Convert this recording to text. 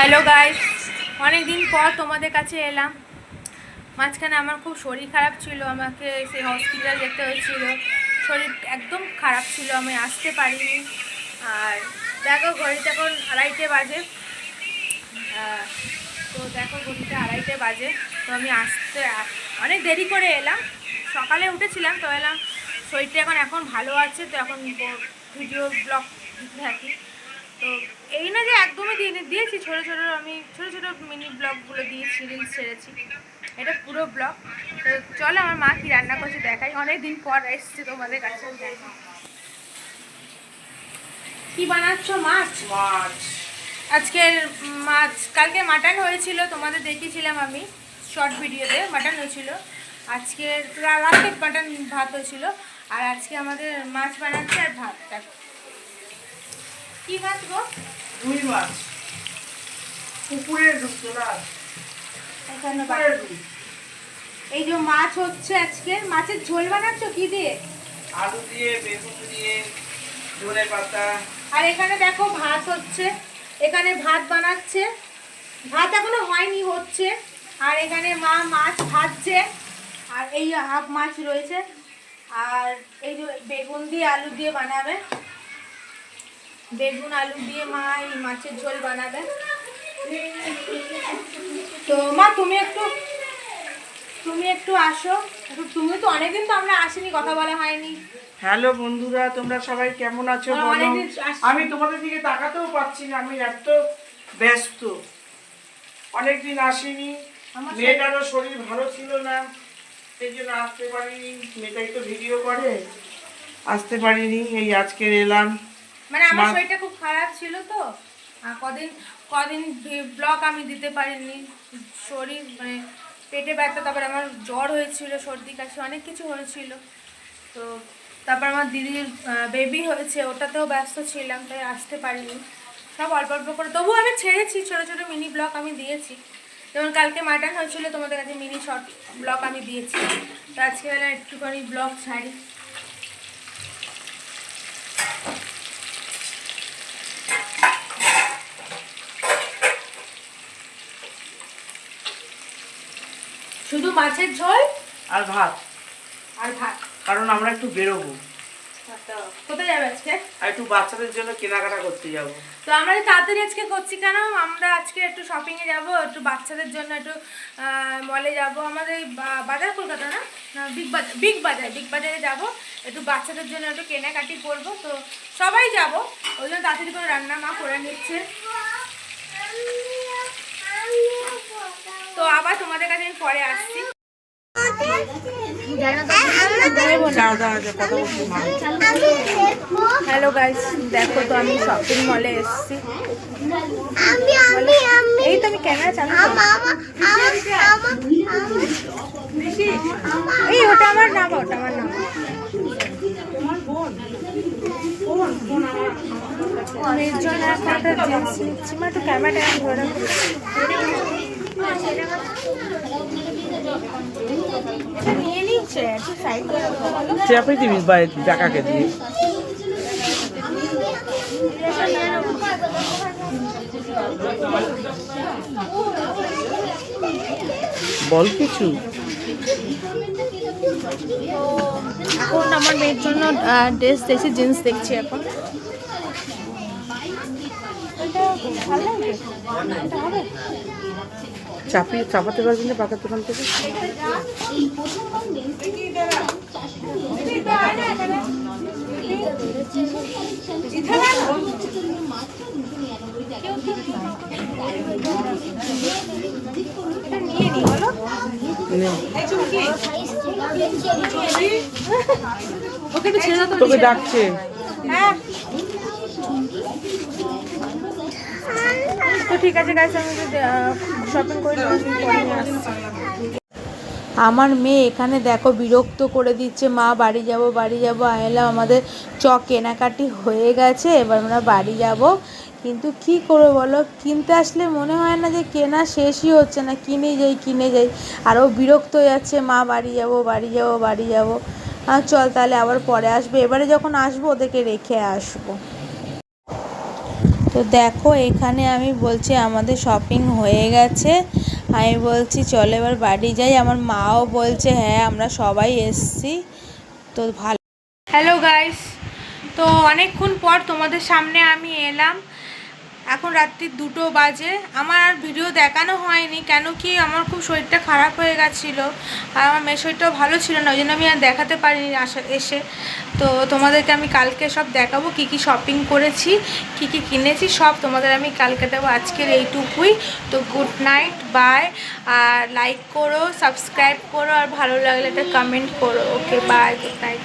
Hello guys, অনেক দিন পর তোমাদের কাছে এলাম। মাঝখানে আমার খুব শরীর খারাপ ছিল, আমাকে সেই হসপিটাল যেতে হয়েছিল। শরীর একদম খারাপ ছিল, আমি আসতে পারিনি। আর দেখো ঘড়িতে এখন 2:30 বাজে। তো দেখো ঘড়িতে 2:30 বাজে। তো আমি আসতে অনেক দেরি করে এলাম। সকালে উঠেছিলাম, তো এলাম শরীরটা এখন ভালো আছে, তো এখন ভিডিও ব্লগ দিতে থাকি। তো এই না যে একদমই দিয়েছি, ছোটো ছোটো মিনি ব্লগগুলো দিয়েছি, রিলস ছেড়েছি। এটা পুরো ব্লগ। তো চলো আমার মা কি রান্না করছে দেখাই। অনেক দিন পর এসছে তোমাদের কাছে। কি বানাচ্ছ? মাছ। আজকের মাছ, কালকে মাটন হয়েছিল, তোমাদের দেখিয়েছিলাম আমি শর্ট ভিডিওতে। মাটন হয়েছিল। আজকে রাতে মাটন ভাত হয়েছিল, আর আজকে আমাদের মাছ বানাচ্ছে আর ভাত। কি মাছ গো? রুই মাছ, পুকুরের এই যে মাছ হচ্ছে আজকে। মাছের ঝোল বানাচ্ছ কি দিয়ে? আলু দিয়ে, বেগুন দিয়ে, ধনে পাতা। আর এখানে দেখো ভাত হচ্ছে, এখানে ভাত বানাচ্ছে। ভাত এখনো হয়নি, হচ্ছে। আর এখানে মা মাছ ভাজছে, আর এই হাফ মাছ রয়েছে। আর এই যে বেগুন দিয়ে আলু দিয়ে বানাবে, বেগুন আলু দিয়ে মা এই মাছের ঝোল বানাবে। তো মা তুমি একটু আসো। তুমি তো অনেকদিন তো আমরা আসিনি, কথা বলা হয়নি। হ্যালো বন্ধুরা, তোমরা সবাই কেমন আছো বলো? আমি তোমাদের দিকে তাকাতেও পাচ্ছি না, আমি এত ব্যস্ত। অনেকদিন আসিনি, মেয়েটারও শরীর ভালো ছিল না, সেই জন্য আসতে পারিনি। মেয়েটাই তো ভিডিও করে, আসতে পারিনি। এই আজকে এলাম। মানে আমার শরীরটা খুব খারাপ ছিল, তো কদিন ব্লগ আমি দিতে পারিনি। শরীর মানে পেটে ব্যথা, তারপরে আমার জ্বর হয়েছিল, সর্দি কাশি অনেক কিছু হয়েছিল। তো তারপর আমার দিদির বেবি হয়েছে, ওটাতেও ব্যস্ত ছিলাম, তাই আসতে পারিনি। সব অল্প অল্প করে তবুও আমি ছেড়েছি, ছোটো ছোটো মিনি ব্লগ আমি দিয়েছি। যেমন কালকে মাটন হয়েছিল, তোমাদের কাছে মিনি শর্ট ব্লগ আমি দিয়েছি। তো আজকে বেলা একটুখানি ব্লগ ছাড়ি। শুধু মাছের ঝোল আর ভাত, ভাত। কারণ আমরা একটু বেরোবো। কোথায় যাবে আজকে? আর একটু বাচ্চাদের জন্য কেনাকাটা করতে যাবো। তো আমরা তাড়াতাড়ি আজকে করছি কেন? আমরা আজকে একটু শপিংয়ে যাব, একটু বাচ্চাদের জন্য একটু মলে যাব। আমাদের এই বাজার কলকাতা না, বিগ বাজারে যাব, একটু বাচ্চাদের জন্য একটু কেনাকাটি করব। তো সবাই যাব, ওই জন্য তাড়াতাড়ি করে রান্না মা করে নিচ্ছে। তো আবার তোমাদের কাছে আমি পরে আসছি। হ্যালো গাইস, দেখো তো আমি শপিং মলে এসেছি। এই তো আমি ক্যামেরা চালু, এই ওটা আমার নাম, ওটা আমার নাম। মেয়ের জন্য একটা জিন্স নিচ্ছি, মা একটু ক্যামেরাটা ধরে নিয়ে নিচ্ছে, একটু সাইড করে চেপে দিবি টাকাকে দিয়ে। বল কিছু। এখন আমার মেয়ের জন্য ড্রেস দেখছি, জিন্স দেখছি এখন। চাপাতে পারবি না পাকার দোকান থেকে? তোকে ডাকছে। হ্যাঁ তো ঠিক আছে গাইস, আমি শপিং করে আসছি। আমার মেয়ে এখানে দেখো বিরক্ত করে দিচ্ছে, মা বাড়ি যাব আয়লাম, আমাদের কেনাকাটি হয়ে গেছে, এবার আমরা বাড়ি যাব। কিন্তু কি করবো বলো, কিনতে আসলে মনে হয় না যে কেনা শেষই হচ্ছে না, কিনে যাই। আরও বিরক্ত হয়ে যাচ্ছে, মা বাড়ি যাব। চল তাহলে আবার পরে আসবে, এবারে যখন আসবো ওদেরকে রেখে আসবো। তো দেখো এখানে আমি বলছি আমাদের শপিং হয়ে গেছে, আমি বলছি চলো এবার বাড়ি যাই। আমার মাও বলছে হ্যাঁ আমরা সবাই এসছি। তো ভালো। হ্যালো গাইস, তো অনেকক্ষণ পর তোমাদের সামনে আমি এলাম। এখন রাত্রি 2টো বাজে। আমার আর ভিডিও দেখানো হয়নি, কেন কি আমার খুব শরীরটা খারাপ হয়ে গেছিলো, আর আমার মেয়ের শরীরটাও ভালো ছিল না, ওই জন্য আমি আর দেখাতে পারিনি এসে। তো তোমাদেরকে আমি কালকে সব দেখাবো, কি কি শপিং করেছি, কি কি কিনেছি, সব তোমাদের আমি কালকে দেবো। আজকের এইটুকুই। তো গুড নাইট, বাই। আর লাইক করো, সাবস্ক্রাইব করো, আর ভালো লাগলে একটা কমেন্ট করো। Okay, bye, good night.